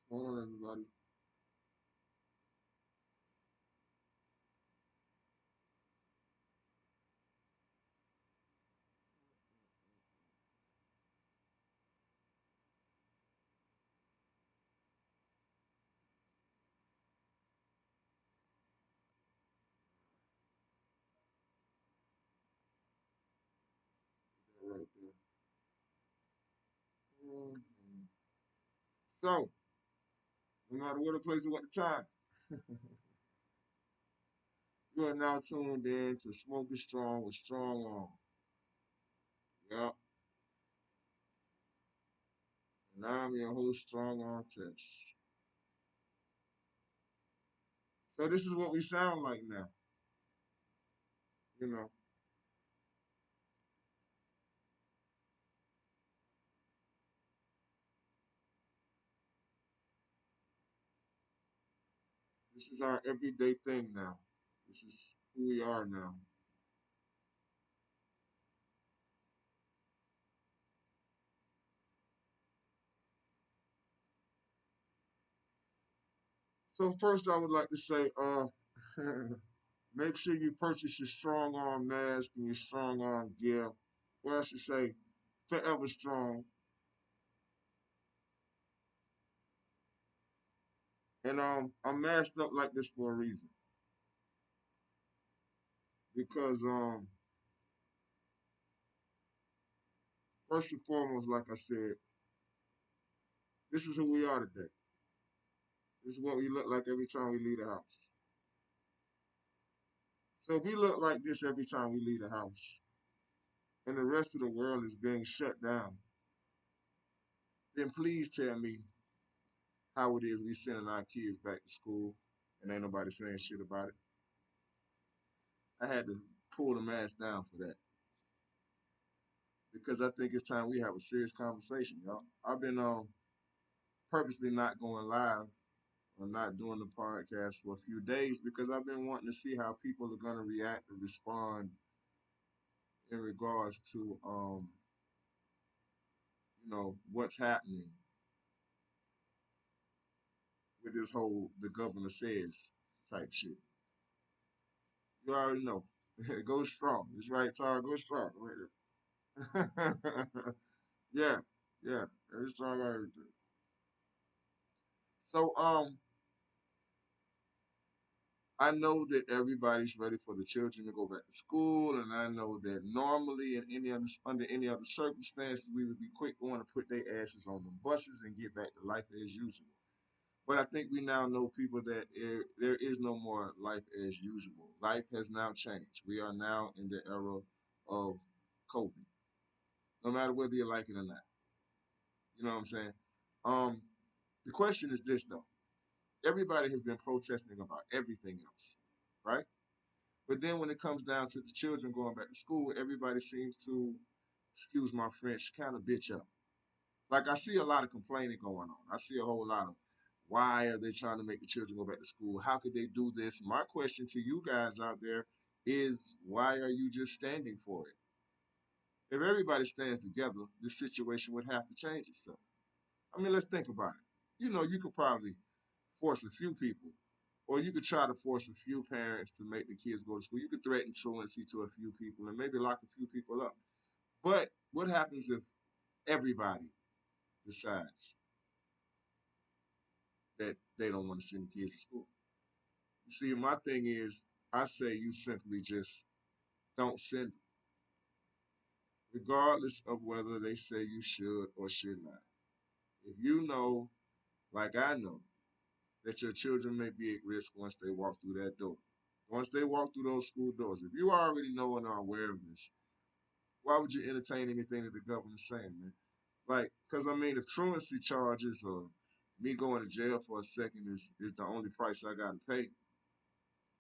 Hold on, everybody. Right there. Mhm. So, no matter where the place or what the time, you are now tuned in to Smoking Strong with Strong On. Yeah, and I'm your host, Strong On Test. So this is what we sound like now. You know, this is our everyday thing now. This is who we are now. So first, I would like to say, make sure you purchase your Strong Arm mask and your Strong Arm gear. Well, I should say, Forever Strong. And I'm masked up like this for a reason. Because first and foremost, like I said, this is who we are today. This is what we look like every time we leave the house. So if we look like this every time we leave the house, and the rest of the world is being shut down, then please tell me how it is we sending our kids back to school and ain't nobody saying shit about it. I had to pull the mask down for that because I think it's time we have a serious conversation, y'all. I've been purposely not going live or not doing the podcast for a few days because I've been wanting to see how people are going to react and respond in regards to what's happening with this whole the governor says type shit. You already know. Go strong. It's right, Tar. Go strong. Right there. Yeah, yeah. Very strong on everything. So I know that everybody's ready for the children to go back to school, and I know that normally in any other under any other circumstances we would be quick going to put their asses on them buses and get back to life as usual. But I think we now know people that there is no more life as usual. Life has now changed. We are now in the era of COVID. No matter whether you like it or not. You know what I'm saying? Um, the question is this though. Everybody has been protesting about everything else, right? But then when it comes down to the children going back to school, everybody seems to, excuse my French, kind of bitch up. Like I see a lot of complaining going on. I see a whole lot of why are they trying to make the children go back to school? How could they do this? My question to you guys out there is why are you just standing for it? If everybody stands together, this situation would have to change itself. I mean, let's think about it. You know, you could probably force a few people, or you could try to force a few parents to make the kids go to school. You could threaten truancy to a few people and maybe lock a few people up. But what happens if everybody decides that they don't want to send the kids to school? You see, my thing is, I say you simply just don't send them, regardless of whether they say you should or should not. If you know, like I know, that your children may be at risk once they walk through that door. Once they walk through those school doors, if you already know and are aware of this, why would you entertain anything that the government's saying, man? Like, because I mean, if truancy charges or me going to jail for a second is the only price I got to pay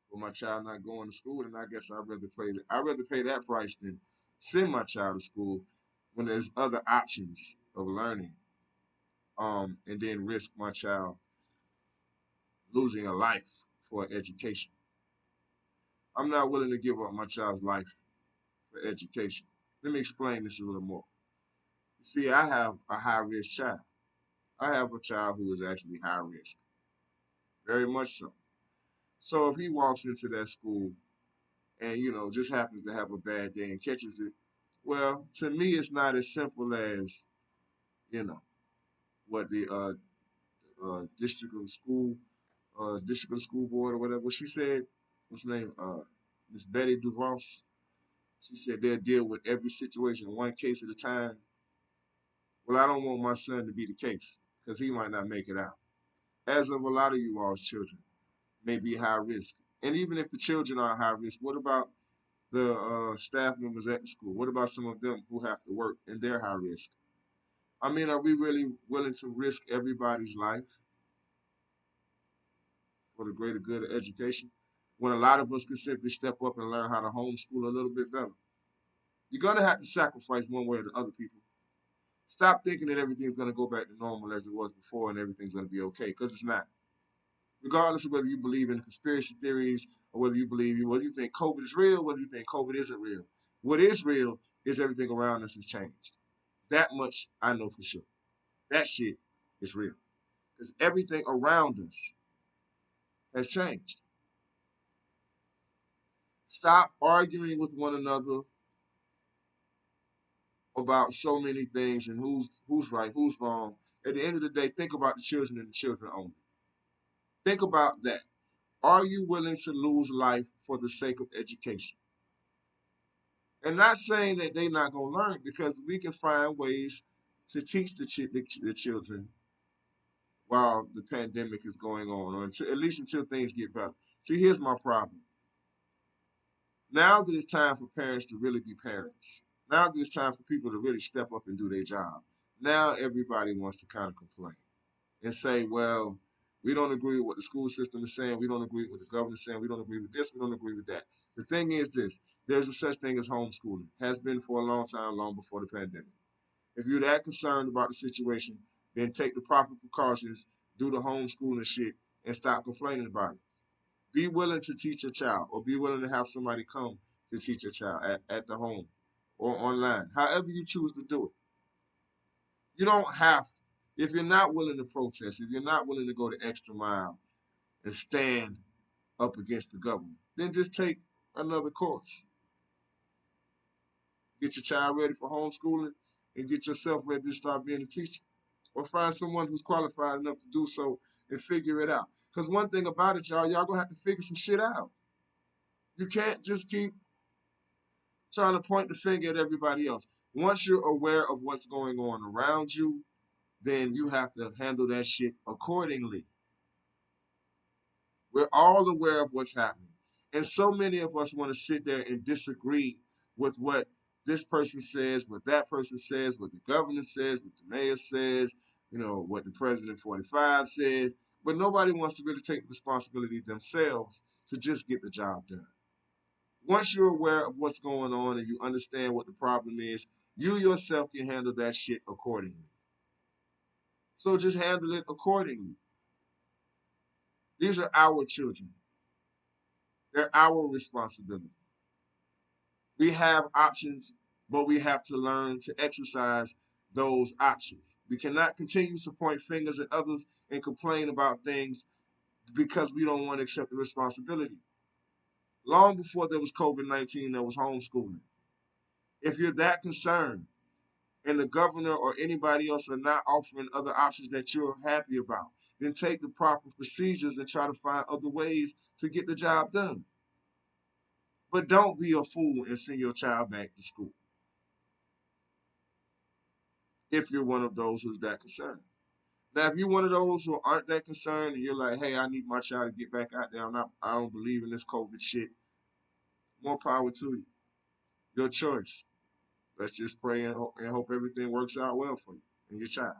for my child not going to school, then I guess I'd rather pay that price than send my child to school when there's other options of learning, and then risk my child losing a life for education. I'm not willing to give up my child's life for education. Let me explain this a little more. See, I have a high risk child. I have a child who is actually high risk, very much so. So if he walks into that school and just happens to have a bad day and catches it, well, to me it's not as simple as you know what the district of school board or whatever. What she said, what's her name? Miss Betty DuVos. She said they'll deal with every situation one case at a time. Well, I don't want my son to be the case because he might not make it out. As of a lot of you all's children may be high risk. And even if the children are high risk, what about the staff members at the school? What about some of them who have to work and they're high risk? I mean, are we really willing to risk everybody's life for the greater good of education when a lot of us could simply step up and learn how to homeschool a little bit better? You're going to have to sacrifice one way or the other, people. Stop thinking that everything's going to go back to normal as it was before and everything's going to be okay, because it's not. Regardless of whether you believe in conspiracy theories or whether you think COVID is real, whether you think COVID isn't real. What is real is everything around us has changed. That much I know for sure. That shit is real. Because everything around us has changed. Stop arguing with one another about so many things and who's right, who's wrong. At the end of the day, think about the children and the children only. Think about that. Are you willing to lose life for the sake of education? And not saying that they're not going to learn, because we can find ways to teach the children while the pandemic is going on, or at least until things get better. See, here's my problem. Now that it's time for parents to really be parents, now that it's time for people to really step up and do their job, now everybody wants to kind of complain and say, well, we don't agree with what the school system is saying. We don't agree with what the government is saying. We don't agree with this. We don't agree with that. The thing is this. There's a such thing as homeschooling. Has been for a long time, long before the pandemic. If you're that concerned about the situation, then take the proper precautions, do the homeschooling shit, and stop complaining about it. Be willing to teach your child, or be willing to have somebody come to teach your child at the home or online. However you choose to do it. You don't have to. If you're not willing to protest, if you're not willing to go the extra mile and stand up against the government, then just take another course. Get your child ready for homeschooling and get yourself ready to start being a teacher. Or find someone who's qualified enough to do so and figure it out. Because one thing about it, y'all gonna have to figure some shit out. You can't just keep trying to point the finger at everybody else. Once you're aware of what's going on around you, then you have to handle that shit accordingly. We're all aware of what's happening. And so many of us want to sit there and disagree with what this person says, what that person says, what the governor says, what the mayor says, what the president 45 says. But nobody wants to really take responsibility themselves to just get the job done. Once you're aware of what's going on and you understand what the problem is, you yourself can handle that shit accordingly. So just handle it accordingly. These are our children. They're our responsibility. We have options, but we have to learn to exercise those options. We cannot continue to point fingers at others and complain about things because we don't want to accept the responsibility. Long before there was COVID-19, there was homeschooling. If you're that concerned and the governor or anybody else are not offering other options that you're happy about, then take the proper procedures and try to find other ways to get the job done. But don't be a fool and send your child back to school if you're one of those who's that concerned. Now, if you're one of those who aren't that concerned and you're like, hey, I need my child to get back out there, I don't believe in this COVID shit, more power to you. Your choice. Let's just pray and hope everything works out well for you and your child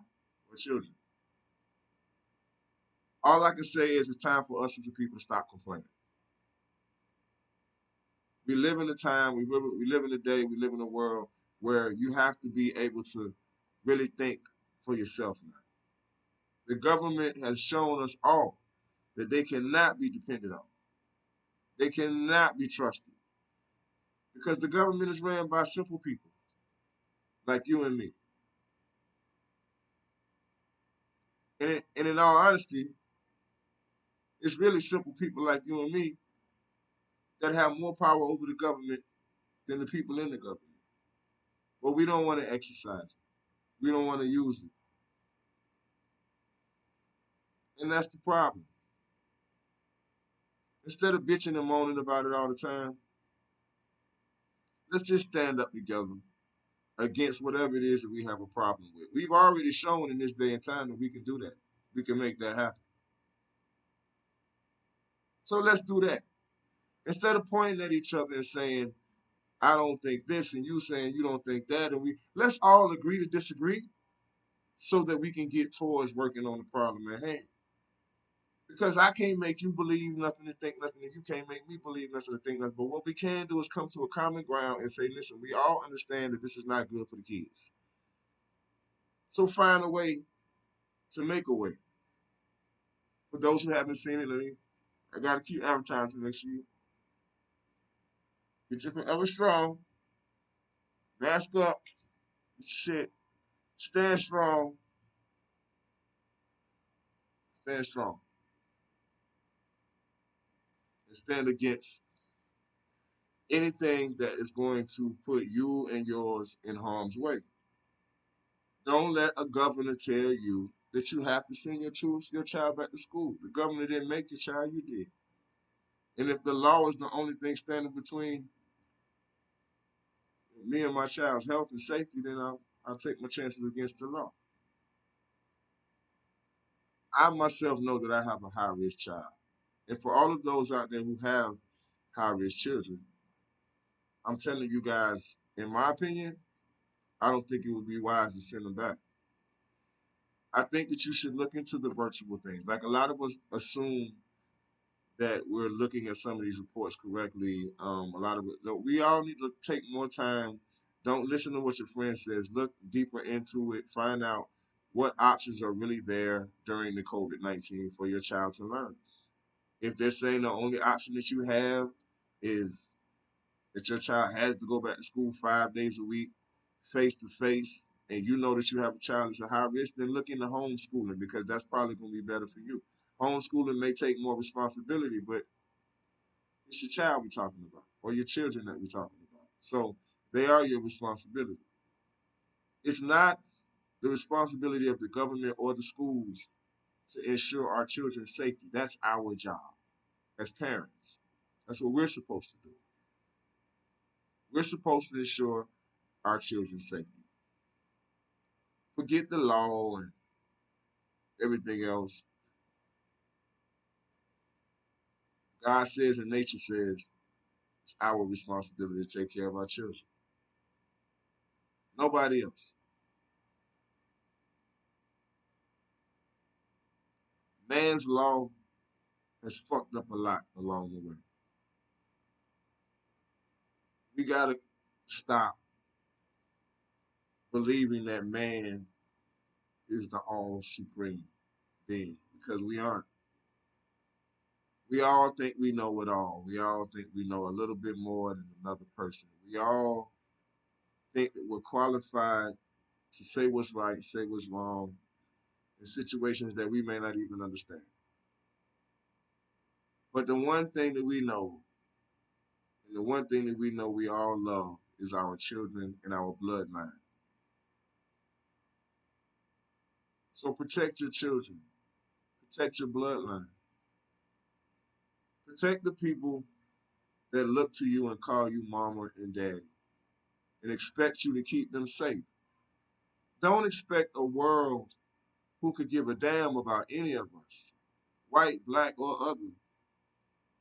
or children. All I can say is it's time for us as a people to stop complaining. We live in a time, we live in a day, we live in a world where you have to be able to really think for yourself now. The government has shown us all that they cannot be depended on. They cannot be trusted because the government is ran by simple people like you and me. And in all honesty, it's really simple people like you and me that have more power over the government than the people in the government. But we don't want to exercise it. We don't want to use it. And that's the problem. Instead of bitching and moaning about it all the time, let's just stand up together against whatever it is that we have a problem with. We've already shown in this day and time that we can do that. We can make that happen. So let's do that. Instead of pointing at each other and saying, I don't think this, and you saying you don't think that, and let's all agree to disagree so that we can get towards working on the problem at hand. Because I can't make you believe nothing and think nothing, and you can't make me believe nothing and think nothing. But what we can do is come to a common ground and say, listen, we all understand that this is not good for the kids. So find a way to make a way. For those who haven't seen it, I gotta keep advertising. Make sure you get your forever strong, mask up, shit, stand strong, stand strong, and stand against anything that is going to put you and yours in harm's way. Don't let a governor tell you that you have to send your child back to school. The governor didn't make your child, you did. And if the law is the only thing standing between me and my child's health and safety, then I'll take my chances against the law. I myself know that I have a high risk child. And for all of those out there who have high risk children, I'm telling you guys, in my opinion, I don't think it would be wise to send them back. I think that you should look into the virtual things. Like a lot of us assume that we're looking at some of these reports correctly. A lot of it, no, we all need to take more time. Don't listen to what your friend says. Look deeper into it. Find out what options are really there during the COVID-19 for your child to learn. If they're saying the only option that you have is that your child has to go back to school 5 days a week, face to face, and you know that you have a child that's a high risk, then look into homeschooling because that's probably going to be better for you. Homeschooling may take more responsibility, but it's your child we're talking about, or your children that we're talking about. So they are your responsibility. It's not the responsibility of the government or the schools to ensure our children's safety. That's our job as parents. That's what we're supposed to do. We're supposed to ensure our children's safety. Forget the law and everything else. God says and nature says it's our responsibility to take care of our children. Nobody else. Man's law has fucked up a lot along the way. We gotta stop believing that man is the all supreme being because we aren't. We all think we know it all. We all think we know a little bit more than another person. We all think that we're qualified to say what's right, say what's wrong in situations that we may not even understand. But the one thing that we know, and the one thing that we know we all love is our children and our bloodline. So protect your children, protect your bloodline, protect the people that look to you and call you mama and daddy and expect you to keep them safe. Don't expect a world who could give a damn about any of us, white, black, or other.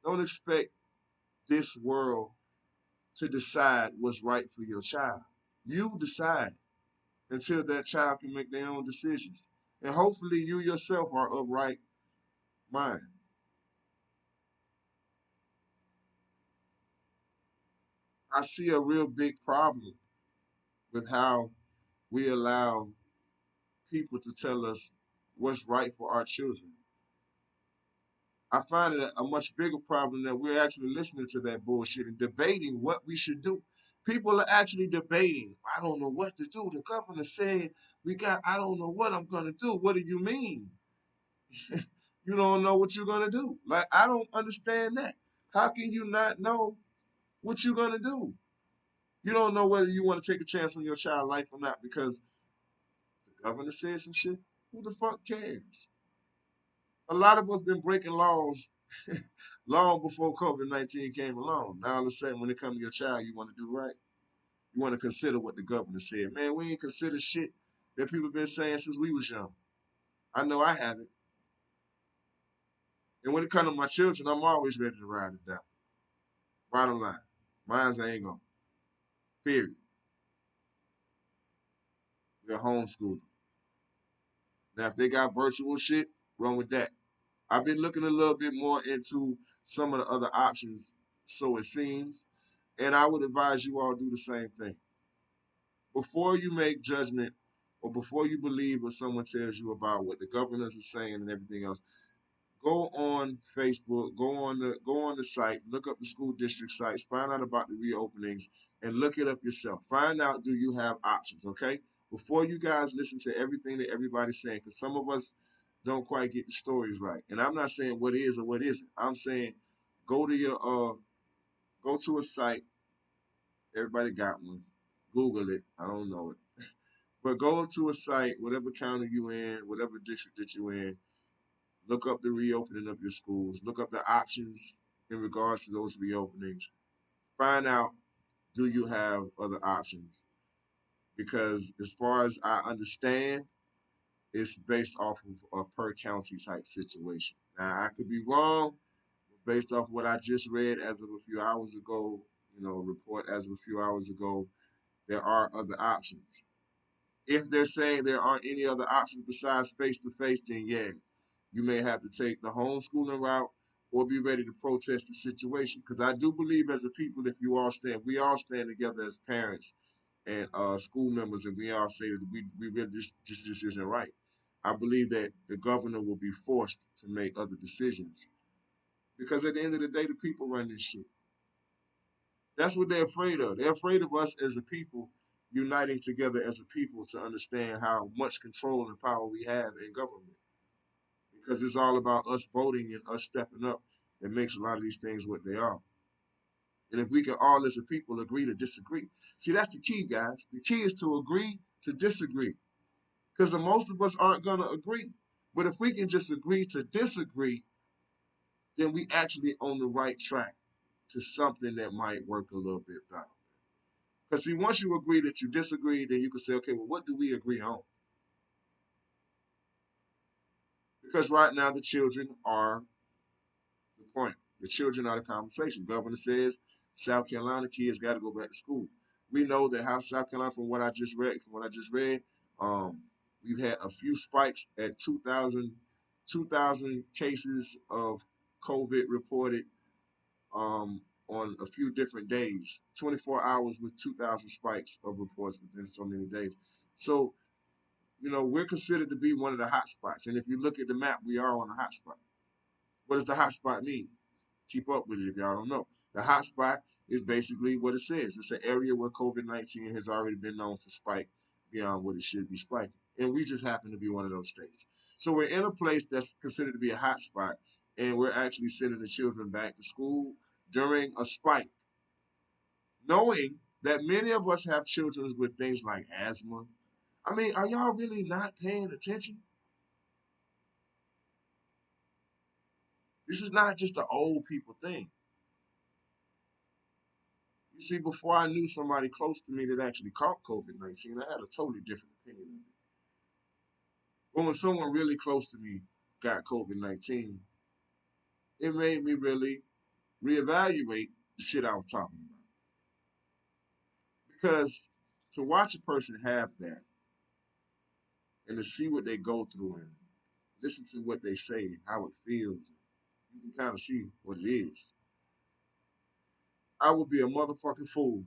Don't expect this world to decide what's right for your child. You decide until that child can make their own decisions. And hopefully you yourself are of right mind. I see a real big problem with how we allow people to tell us what's right for our children. I find it a much bigger problem that we're actually listening to that bullshit and debating what we should do. People are actually debating. I don't know what to do. The governor said I don't know what I'm going to do. What do you mean? You don't know what you're gonna do. Like, I don't understand that. How can you not know what you're gonna do? You don't know whether you want to take a chance on your child's life or not because the governor said some shit. Who the fuck cares? A lot of us been breaking laws long before COVID-19 came along. Now all of a sudden, when it comes to your child, you want to do right. You want to consider what the governor said. Man, we ain't considered shit that people been saying since we was young. I know I haven't. And when it comes to my children, I'm always ready to ride it down. Bottom line, mine's ain't gonna. Period. We're homeschooling. Now, if they got virtual shit, run with that. I've been looking a little bit more into some of the other options, so it seems, and I would advise you all do the same thing. Before you make judgment or before you believe what someone tells you about what the governors are saying and everything else, go on Facebook, go on the site, look up the school district sites, find out about the reopenings, and look it up yourself. Find out, do you have options, okay? Before you guys listen to everything that everybody's saying, because some of us don't quite get the stories right. And I'm not saying what is or what isn't. I'm saying go to your go to a site. Everybody got one. Google it. I don't know it. But go to a site, whatever county you in, whatever district that you're in, look up the reopening of your schools. Look up the options in regards to those reopenings. Find out, do you have other options? Because as far as I understand, it's based off of a per county type situation. Now I could be wrong, but based off what I just read as of a few hours ago, report as of a few hours ago, there are other options. If they're saying there aren't any other options besides face to face, then yeah, you may have to take the homeschooling route or be ready to protest the situation. Because I do believe, as a people, if we all stand together as parents and school members, and we all say that we really this isn't right. I believe that the governor will be forced to make other decisions because at the end of the day, the people run this shit. That's what they're afraid of. They're afraid of us as a people uniting together as a people to understand how much control and power we have in government. Because it's all about us voting and us stepping up that makes a lot of these things what they are. And if we can all as a people agree to disagree. See, that's the key, guys. The key is to agree to disagree. Because most of us aren't going to agree. But if we can just agree to disagree, then we actually on the right track to something that might work a little bit better. Because see, once you agree that you disagree, then you can say, okay, well, what do we agree on? Because right now the children are the point. The children are the conversation. Governor says South Carolina kids got to go back to school. We know that how South Carolina, from what I just read, um, we've had a few spikes at 2,000 cases of COVID reported on a few different days. 24 hours with 2,000 spikes of reports within so many days. So we're considered to be one of the hot spots. And if you look at the map, we are on a hot spot. What does the hot spot mean? Keep up with it if y'all don't know. The hot spot is basically what it says. It's an area where COVID-19 has already been known to spike beyond what it should be spiking. And we just happen to be one of those states. So we're in a place that's considered to be a hot spot, and we're actually sending the children back to school during a spike, knowing that many of us have children with things like asthma. I mean, are y'all really not paying attention? This is not just an old people thing. You see, before I knew somebody close to me that actually caught COVID-19, I had a totally different opinion of it. But when someone really close to me got COVID-19, it made me really reevaluate the shit I was talking about. Because to watch a person have that and to see what they go through and listen to what they say, how it feels, you can kind of see what it is. I would be a motherfucking fool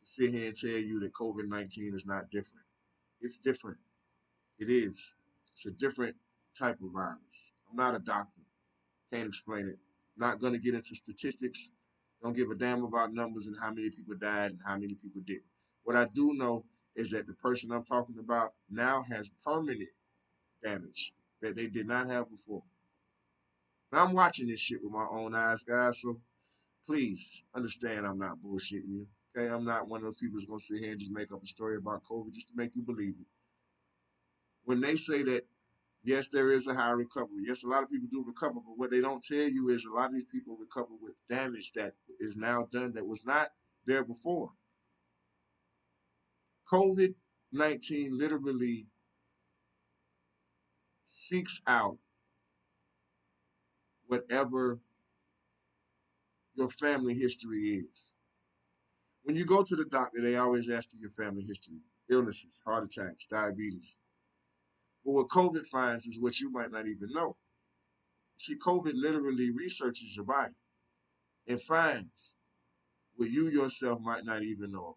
to sit here and tell you that COVID-19 is not different. It's different. It is. It's a different type of virus. I'm not a doctor. Can't explain it. Not going to get into statistics. Don't give a damn about numbers and how many people died and how many people didn't. What I do know is that the person I'm talking about now has permanent damage that they did not have before. Now, I'm watching this shit with my own eyes, guys, so please understand I'm not bullshitting you. Okay, I'm not one of those people who's gonna sit here and just make up a story about COVID just to make you believe it. When they say that, yes, there is a high recovery. Yes, a lot of people do recover, but what they don't tell you is a lot of these people recover with damage that is now done that was not there before. COVID 19 literally seeks out whatever your family history is. When you go to the doctor, they always ask you your family history, illnesses, heart attacks, diabetes. But what COVID finds is what you might not even know. See, COVID literally researches your body and finds what you yourself might not even know about.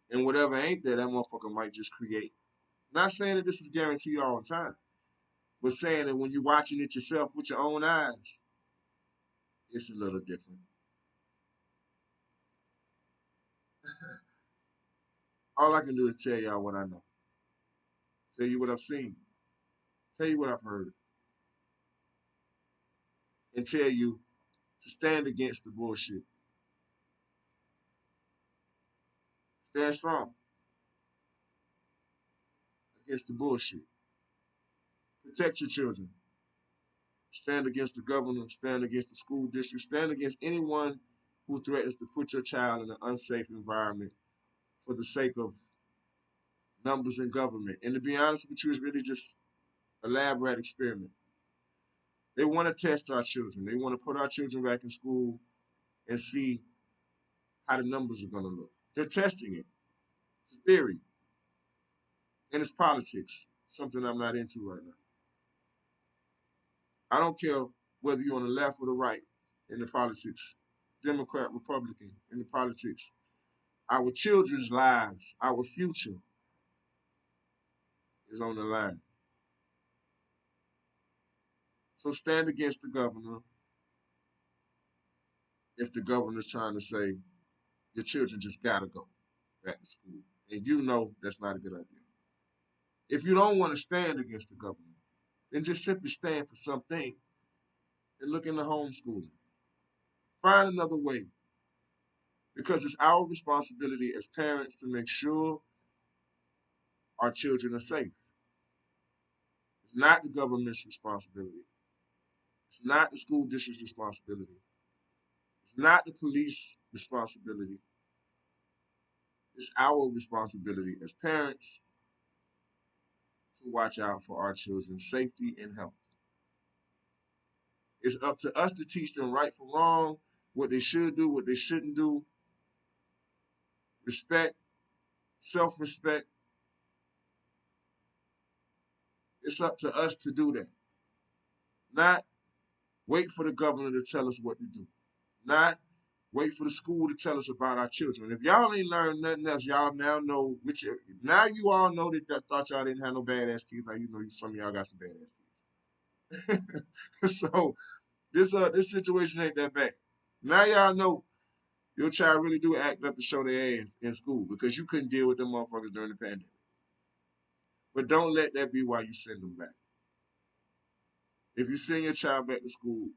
And whatever ain't there, that motherfucker might just create. Not saying that this is guaranteed all the time, but saying that when you're watching it yourself with your own eyes, it's a little different. All I can do is tell y'all what I know, tell you what I've seen, tell you what I've heard, and tell you to stand against the bullshit. Stand strong against the bullshit. Protect your children. Stand against the governor. Stand against the school district. Stand against anyone who threatens to put your child in an unsafe environment for the sake of numbers in government. And to be honest with you, it's really just a lab rat experiment. They want to test our children. They want to put our children back in school and see how the numbers are going to look. They're testing it. It's a theory. And it's politics, something I'm not into right now. I don't care whether you're on the left or the right in the politics, Democrat, Republican in the politics. Our children's lives, our future is on the line. So stand against the governor if the governor's trying to say your children just gotta go back to school. And you know that's not a good idea. If you don't want to stand against the government, then just simply stand for something and look into homeschooling. Find another way because it's our responsibility as parents to make sure our children are safe. It's not the government's responsibility. It's not the school district's responsibility. It's not the police responsibility. It's our responsibility as parents to watch out for our children's safety and health. It's up to us to teach them right from wrong, what they should do, what they shouldn't do, respect, self-respect. It's up to us to do that. Not wait for the governor to tell us what to do. Not wait for the school to tell us about our children. If y'all ain't learned nothing else, y'all now know which. Now you all know that thought y'all didn't have no badass teeth. Now you know some of y'all got some badass teeth. So this situation ain't that bad. Now y'all know your child really do act up to show their ass in school because you couldn't deal with them motherfuckers during the pandemic. But don't let that be why you send them back. If you send your child back to school,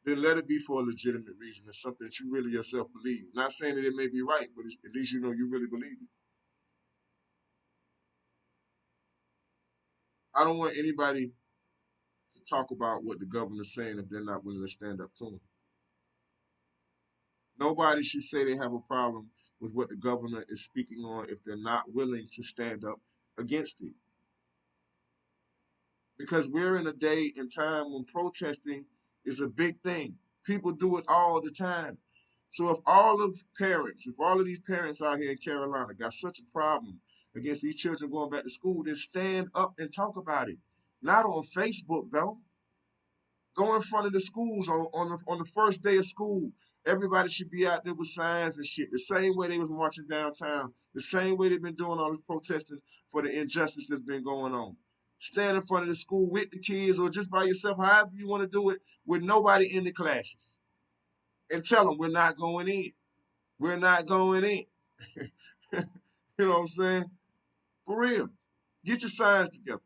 then let it be for a legitimate reason. It's something that you really yourself believe. Not saying that it may be right, but at least you know you really believe it. I don't want anybody to talk about what the governor's saying if they're not willing to stand up to him. Nobody should say they have a problem with what the governor is speaking on if they're not willing to stand up against it. Because we're in a day and time when protesting is a big thing. People do it all the time. So if all of these parents out here in Carolina got such a problem against these children going back to school, then stand up and talk about it. Not on Facebook though. Go in front of the schools on the first day of school. Everybody should be out there with signs and shit. The same way they was marching downtown. The same way they've been doing all this protesting for the injustice that's been going on. Stand in front of the school with the kids or just by yourself, however you want to do it, with nobody in the classes. And tell them we're not going in. We're not going in. You know what I'm saying? For real. Get your signs together.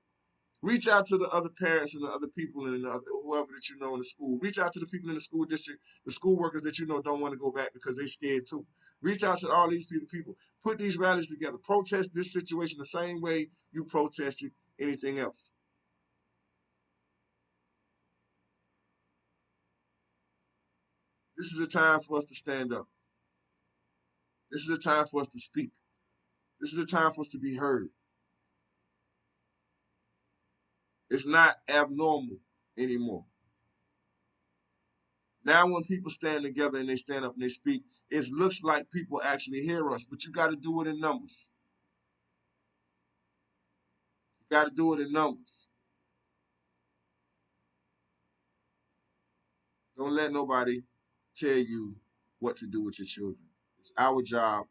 Reach out to the other parents and the other people and the other, whoever that you know in the school. Reach out to the people in the school district, the school workers that you know don't want to go back because they're scared too. Reach out to all these people. Put these rallies together. Protest this situation the same way you protested anything else. This is a time for us to stand up. This is a time for us to speak. This is a time for us to be heard. It's not abnormal anymore. Now, when people stand together and they stand up and they speak, it looks like people actually hear us, but you got to do it in numbers. You got to do it in numbers. Don't let nobody tell you what to do with your children. It's our job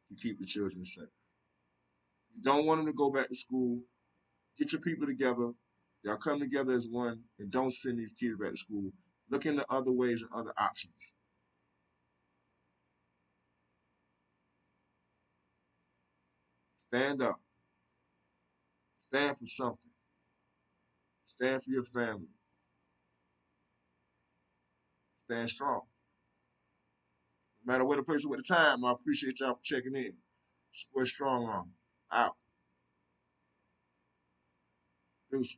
to keep the children safe. You don't want them to go back to school. Get your people together. Y'all come together as one and don't send these kids back to school. Look into other ways and other options. Stand up. Stand for something. Stand for your family. Stand strong. No matter where the place is at the time, I appreciate y'all for checking in. We're strong on. Out. Deuces.